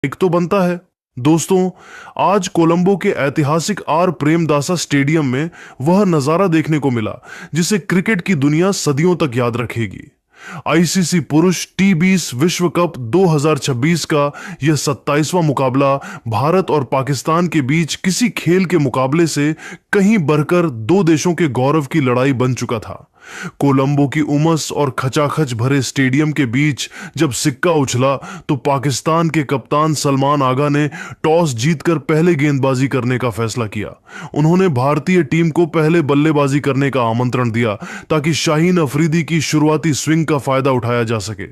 एक तो बनता है। दोस्तों, आज कोलंबो के ऐतिहासिक आर प्रेमदासा स्टेडियम में वह नजारा देखने को मिला जिसे क्रिकेट की दुनिया सदियों तक याद रखेगी। आईसीसी पुरुष टी20 विश्व कप 2026 का यह 27वां मुकाबला भारत और पाकिस्तान के बीच किसी खेल के मुकाबले से कहीं बढ़कर दो देशों के गौरव की लड़ाई बन चुका था। कोलंबो की उमस और खचाखच भरे स्टेडियम के बीच जब सिक्का उछला तो पाकिस्तान के कप्तान सलमान आगा ने टॉस जीतकर पहले गेंदबाजी करने का फैसला किया। उन्होंने भारतीय टीम को पहले बल्लेबाजी करने का आमंत्रण दिया ताकि शाहीन अफरीदी की शुरुआती स्विंग का फायदा उठाया जा सके।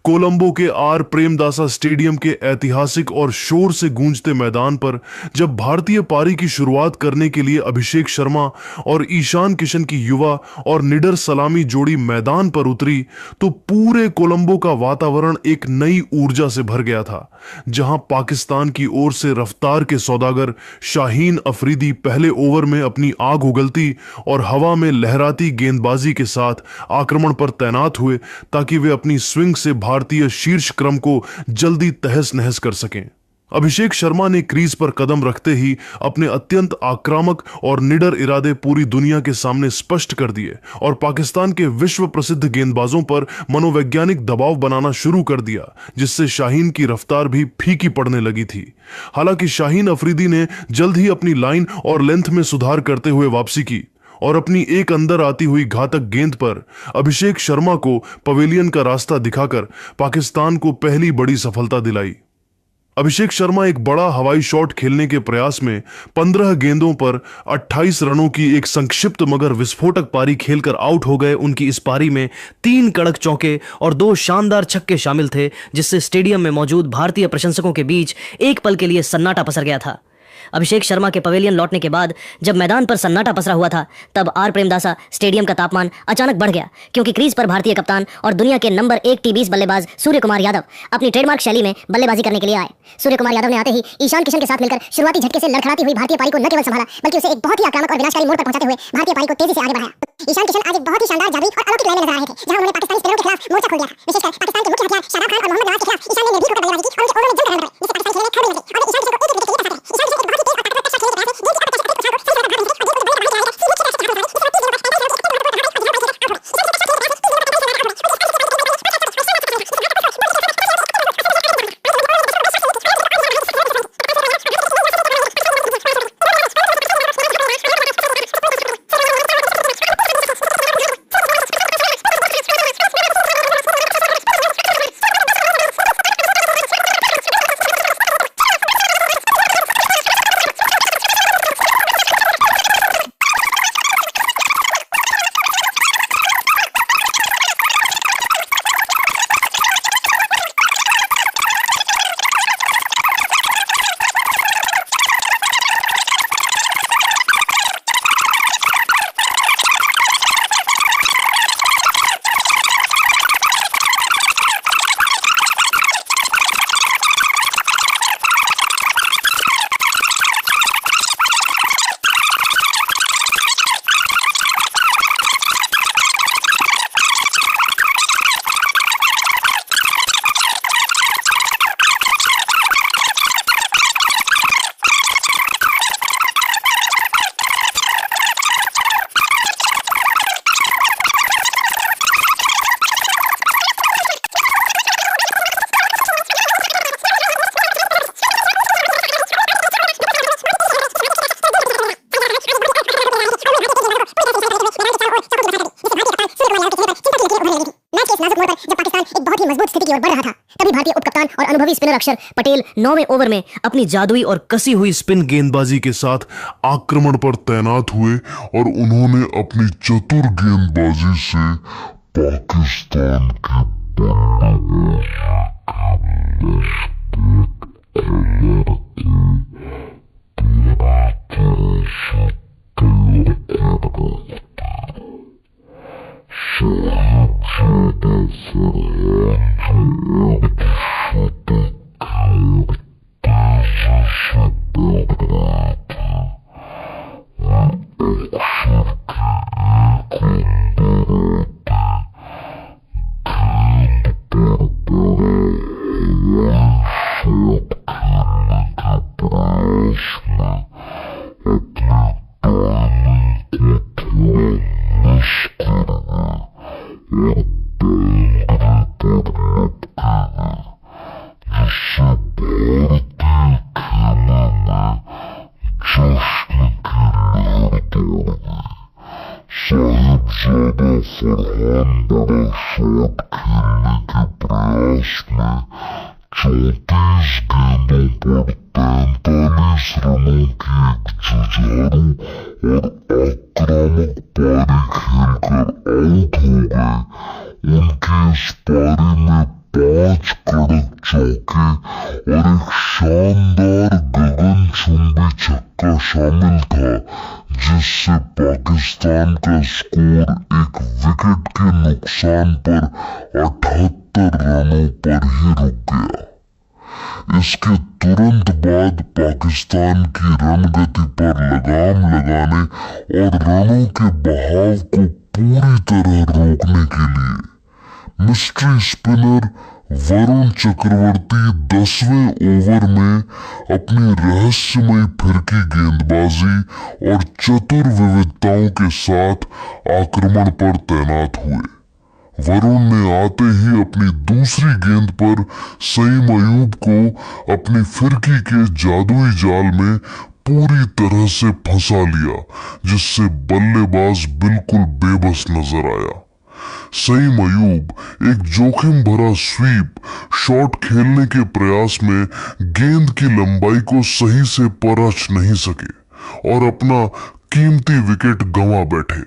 कोलंबो के आर प्रेमदासा स्टेडियम के ऐतिहासिक और शोर से गूंजते मैदान पर जब भारतीय पारी की शुरुआत करने के लिए अभिषेक शर्मा और ईशान किशन की युवा और निडर सलामी जोड़ी मैदान पर उतरी तो पूरे कोलंबो का वातावरण एक नई ऊर्जा से भर गया था। जहां पाकिस्तान की ओर से रफ्तार के सौदागर शाहीन अफरीदी पहले ओवर में अपनी आग उगलती और हवा में लहराती गेंदबाजी के साथ आक्रमण पर तैनात हुए ताकि वे अपनी स्विंग से भारतीय शीर्ष क्रम को जल्दी तहस नहस कर सकें। अभिषेक शर्मा ने क्रीज पर कदम रखते ही अपने अत्यंत आक्रामक और निडर इरादे पूरी दुनिया के सामने स्पष्ट कर दिए और पाकिस्तान के विश्व प्रसिद्ध गेंदबाजों पर मनोवैज्ञानिक दबाव बनाना शुरू कर दिया, जिससे शाहीन की रफ्तार भी फीकी पड़ने लगी थी। हालांकि शाहीन अफरीदी ने जल्द ही अपनी लाइन और लेंथ में सुधार करते हुए वापसी की और अपनी एक अंदर आती हुई घातक गेंद पर अभिषेक शर्मा को पवेलियन का रास्ता दिखाकर पाकिस्तान को पहली बड़ी सफलता दिलाई। अभिषेक शर्मा एक बड़ा हवाई शॉट खेलने के प्रयास में 15 गेंदों पर 28 रनों की एक संक्षिप्त मगर विस्फोटक पारी खेलकर आउट हो गए। उनकी इस पारी में 3 कड़क चौके और 2 शानदार छक्के शामिल थे, जिससे स्टेडियम में मौजूद भारतीय प्रशंसकों के बीच एक पल के लिए सन्नाटा पसर गया था। अभिषेक शर्मा के पवेलियन लौटने के बाद जब मैदान पर सन्नाटा पसरा हुआ था, तब आर प्रेमदासा स्टेडियम का तापमान अचानक बढ़ गया, क्योंकि क्रीज पर भारतीय कप्तान और दुनिया के नंबर 1 टी20 बल्लेबाज सूर्य कुमार यादव अपनी ट्रेडमार्क शैली में बल्लेबाजी करने के लिए आए। सूर्य कुमार यादव ने आते ही ईशान किशन के साथ मिलकर शुरुआती झटके से लड़खड़ाती हुई भारतीय पारी को न केवल संभाला, बल्कि उसे एक बहुत ही आक्रामक और विनाशकारी मोड़ पर पहुंचाते हुए भारतीय पारी को तेजी से आगे बढ़ाया। ईशान किशन आज एक बहुत ही शानदार जादुई और अलौकिक लय में नजर आ रहे थे, जहां उन्होंने पाकिस्तानी स्पिनरों के खिलाफ मोर्चा खोल दिया था। विशेषकर पाकिस्तान के मुख्य हथियार शादाब खान और मोहम्मद नवाज के खिलाफ ईशान ने निर्भीक होकर बल्लेबाजी की और उनके ओवरों में जंग करने लगे, जिससे पाकिस्तान खेलने में खड़े लगे और ईशान किशन को एक विकेट के लिए फंसा सके। ईशान किशन एक बहुत ही तेज और ताकतवर कक्षा खेल रहा था, जब पाकिस्तान एक बहुत ही मजबूत स्थिति की ओर बढ़ रहा था, तभी भारतीय उपकप्तान और अनुभवी स्पिनर अक्षर पटेल 9वें ओवर में अपनी जादुई और कसी हुई स्पिन गेंदबाजी के साथ आक्रमण पर तैनात हुए और उन्होंने अपनी चतुर गेंदबाजी से पाकिस्तान की साहिबजादा फरहान बड़ा शॉट खेलने के प्रयास में 34 गेंदों पर 43 रनों की एक जुझारू और आक्रामक पारी खेलकर आउट हो गए। उनकी इस पारी में 5 कड़क चौके और एक शानदार गगनचुंबी छक्का शामिल था, जिससे पाकिस्तान का स्कोर एक विकेट के नुकसान पर 78 रनों पर ही रुक गया। इसके तुरंत बाद पाकिस्तान की रन गति पर लगाम लगाने और रनों के बहाव को पूरी तरह रोकने के लिए मिस्ट्री स्पिनर वरुण चक्रवर्ती 10वें ओवर में अपनी रहस्यमयी फिरकी गेंदबाजी और चतुर विविधताओं के साथ आक्रमण पर तैनात हुए। वरुण ने आते ही अपनी दूसरी गेंद पर सईम अयूब को अपनी फिरकी के जादुई जाल में पूरी तरह से फंसा लिया, जिससे बल्लेबाज बिल्कुल बेबस नजर आया। सईम अयूब एक जोखिम भरा स्वीप शॉट खेलने के प्रयास में गेंद की लंबाई को सही से परख नहीं सके और अपना कीमती विकेट गंवा बैठे।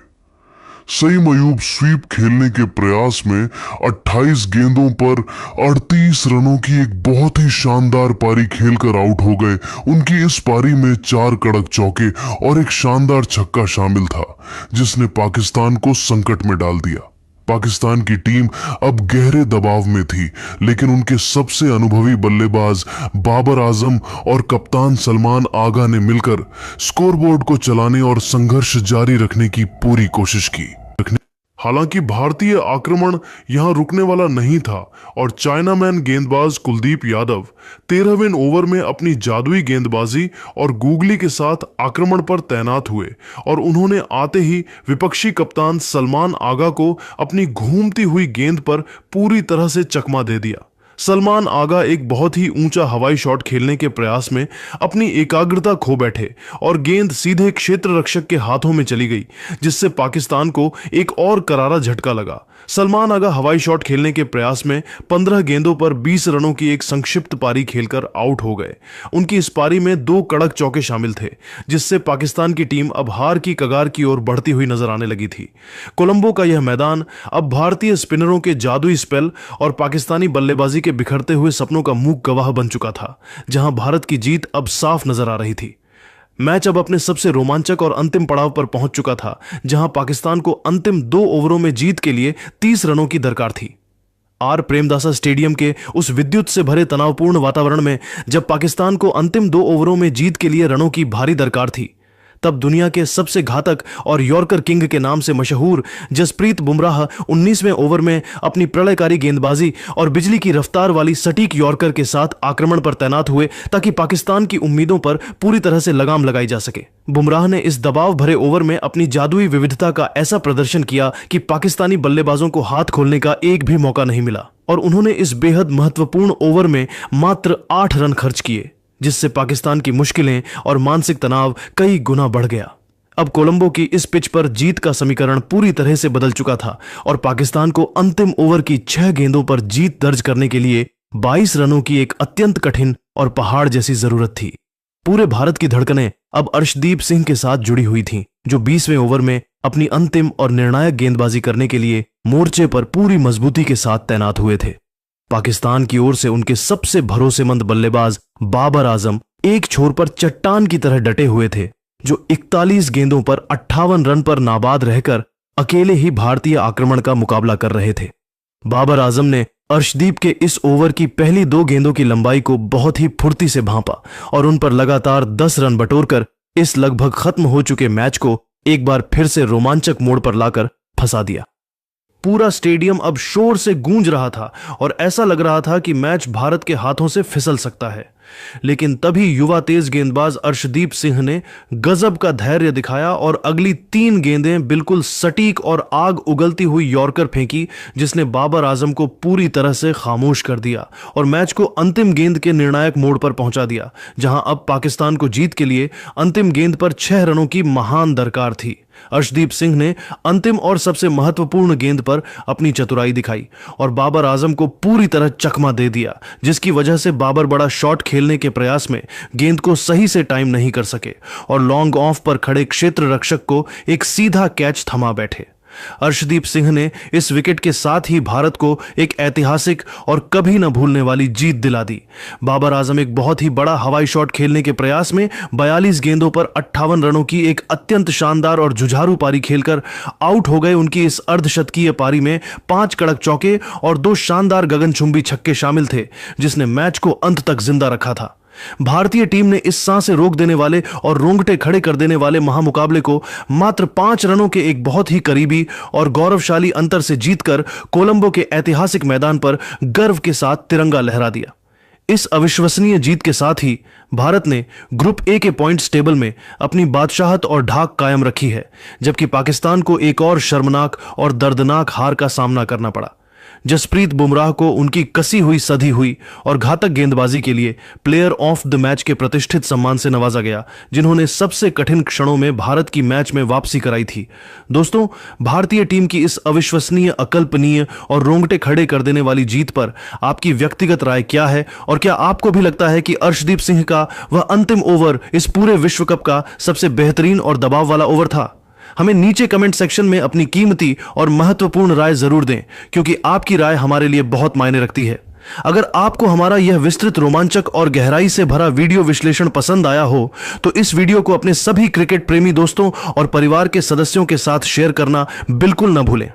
सईम अयूब स्वीप खेलने के प्रयास में 28 गेंदों पर 38 रनों की एक बहुत ही शानदार पारी खेलकर आउट हो गए। उनकी इस पारी में 4 कड़क चौके और एक शानदार छक्का शामिल था, जिसने पाकिस्तान को संकट में डाल दिया। पाकिस्तान की टीम अब गहरे दबाव में थी, लेकिन उनके सबसे अनुभवी बल्लेबाज बाबर आजम और कप्तान सलमान आगा ने मिलकर स्कोरबोर्ड को चलाने और संघर्ष जारी रखने की पूरी कोशिश की। हालांकि भारतीय आक्रमण यहां रुकने वाला नहीं था और चाइनामैन गेंदबाज कुलदीप यादव 13वें ओवर में अपनी जादुई गेंदबाजी और गूगली के साथ आक्रमण पर तैनात हुए और उन्होंने आते ही विपक्षी कप्तान सलमान आगा को अपनी घूमती हुई गेंद पर पूरी तरह से चकमा दे दिया। सलमान आगा एक बहुत ही ऊंचा हवाई शॉट खेलने के प्रयास में अपनी एकाग्रता खो बैठे और गेंद सीधे क्षेत्र रक्षक के हाथों में चली गई, जिससे पाकिस्तान को एक और करारा झटका लगा। सलमान आगा हवाई शॉट खेलने के प्रयास में 15 गेंदों पर 20 रनों की एक संक्षिप्त पारी खेलकर आउट हो गए। उनकी इस पारी में 2 कड़क चौके शामिल थे, जिससे पाकिस्तान की टीम अब हार की कगार की ओर बढ़ती हुई नजर आने लगी थी। कोलंबो का यह मैदान अब भारतीय स्पिनरों के जादुई स्पेल और पाकिस्तानी बल्लेबाजी के बिखरते हुए सपनों का मूक गवाह बन चुका था, जहां भारत की जीत अब साफ नजर आ रही थी। मैच अब अपने सबसे रोमांचक और अंतिम पड़ाव पर पहुंच चुका था, जहां पाकिस्तान को अंतिम 2 ओवरों में जीत के लिए 30 रनों की दरकार थी। आर प्रेमदासा स्टेडियम के उस विद्युत से भरे तनावपूर्ण वातावरण में जब पाकिस्तान को अंतिम 2 ओवरों में जीत के लिए रनों की भारी दरकार थी, तब दुनिया के सबसे घातक और यॉर्कर किंग के नाम से मशहूर जसप्रीत बुमराह 19वें ओवर में अपनी प्रलयकारी गेंदबाजी और बिजली की रफ्तार वाली सटीक यॉर्कर के साथ आक्रमण पर तैनात हुए, ताकि पाकिस्तान की उम्मीदों पर पूरी तरह से लगाम लगाई जा सके। बुमराह ने इस दबाव भरे ओवर में अपनी जादुई विविधता का ऐसा प्रदर्शन किया कि पाकिस्तानी बल्लेबाजों को हाथ खोलने का एक भी मौका नहीं मिला और उन्होंने इस बेहद महत्वपूर्ण ओवर में मात्र 8 रन खर्च किए, जिससे पाकिस्तान की मुश्किलें और मानसिक तनाव कई गुना बढ़ गया। अब कोलंबो की इस पिच पर जीत का समीकरण पूरी तरह से बदल चुका था और पाकिस्तान को अंतिम ओवर की 6 गेंदों पर जीत दर्ज करने के लिए 22 रनों की एक अत्यंत कठिन और पहाड़ जैसी जरूरत थी। पूरे भारत की धड़कनें अब अर्शदीप सिंह के साथ जुड़ी हुई थीं, जो 20वें ओवर में अपनी अंतिम और निर्णायक गेंदबाजी करने के लिए मोर्चे पर पूरी मजबूती के साथ तैनात हुए थे। पाकिस्तान की ओर से उनके सबसे भरोसेमंद बल्लेबाज बाबर आजम एक छोर पर चट्टान की तरह डटे हुए थे, जो 41 गेंदों पर 58 रन पर नाबाद रहकर अकेले ही भारतीय आक्रमण का मुकाबला कर रहे थे। बाबर आजम ने अर्शदीप के इस ओवर की पहली 2 गेंदों की लंबाई को बहुत ही फुर्ती से भांपा और उन पर लगातार 10 रन बटोरकर इस लगभग खत्म हो चुके मैच को एक बार फिर से रोमांचक मोड़ पर लाकर फंसा दिया। पूरा स्टेडियम अब शोर से गूंज रहा था और ऐसा लग रहा था कि मैच भारत के हाथों से फिसल सकता है। लेकिन तभी युवा तेज गेंदबाज अर्शदीप सिंह ने गजब का धैर्य दिखाया और अगली 3 गेंदें बिल्कुल सटीक और आग उगलती हुई यॉर्कर फेंकी, जिसने बाबर आजम को पूरी तरह से खामोश कर दिया और मैच को अंतिम गेंद के निर्णायक मोड़ पर पहुंचा दिया, जहां अब पाकिस्तान को जीत के लिए अंतिम गेंद पर 6 रनों की महान दरकार थी। अर्शदीप सिंह ने अंतिम और सबसे महत्वपूर्ण गेंद पर अपनी चतुराई दिखाई और बाबर आजम को पूरी तरह चकमा दे दिया, जिसकी वजह से बाबर बड़ा शॉट खेलने के प्रयास में गेंद को सही से टाइम नहीं कर सके और लॉन्ग ऑफ पर खड़े क्षेत्र रक्षक को एक सीधा कैच थमा बैठे। अर्शदीप सिंह ने इस विकेट के साथ ही भारत को एक ऐतिहासिक और कभी न भूलने वाली जीत दिला दी। बाबर आजम एक बहुत ही बड़ा हवाई शॉट खेलने के प्रयास में 42 गेंदों पर 58 रनों की एक अत्यंत शानदार और जुझारू पारी खेलकर आउट हो गए। उनकी इस अर्धशतकीय पारी में 5 कड़क चौके और 2 शानदार गगनचुंबी छक्के शामिल थे, जिसने मैच को अंत तक जिंदा रखा था। भारतीय टीम ने इस सांसें रोक देने वाले और रोंगटे खड़े कर देने वाले महामुकाबले को मात्र 5 रनों के एक बहुत ही करीबी और गौरवशाली अंतर से जीतकर कोलंबो के ऐतिहासिक मैदान पर गर्व के साथ तिरंगा लहरा दिया। इस अविश्वसनीय जीत के साथ ही भारत ने ग्रुप ए के पॉइंट्स टेबल में अपनी बादशाहत और ढाक कायम रखी है, जबकि पाकिस्तान को एक और शर्मनाक और दर्दनाक हार का सामना करना पड़ा। जसप्रीत बुमराह को उनकी कसी हुई सधी हुई और घातक गेंदबाजी के लिए प्लेयर ऑफ द मैच के प्रतिष्ठित सम्मान से नवाजा गया, जिन्होंने सबसे कठिन क्षणों में भारत की मैच में वापसी कराई थी। दोस्तों, भारतीय टीम की इस अविश्वसनीय, अकल्पनीय और रोंगटे खड़े कर देने वाली जीत पर आपकी व्यक्तिगत राय क्या है और क्या आपको भी लगता है कि अर्शदीप सिंह का वह अंतिम ओवर इस पूरे विश्व कप का सबसे बेहतरीन और दबाव वाला ओवर था? हमें नीचे कमेंट सेक्शन में अपनी कीमती और महत्वपूर्ण राय जरूर दें, क्योंकि आपकी राय हमारे लिए बहुत मायने रखती है। अगर आपको हमारा यह विस्तृत, रोमांचक और गहराई से भरा वीडियो विश्लेषण पसंद आया हो तो इस वीडियो को अपने सभी क्रिकेट प्रेमी दोस्तों और परिवार के सदस्यों के साथ शेयर करना बिल्कुल न भूलें।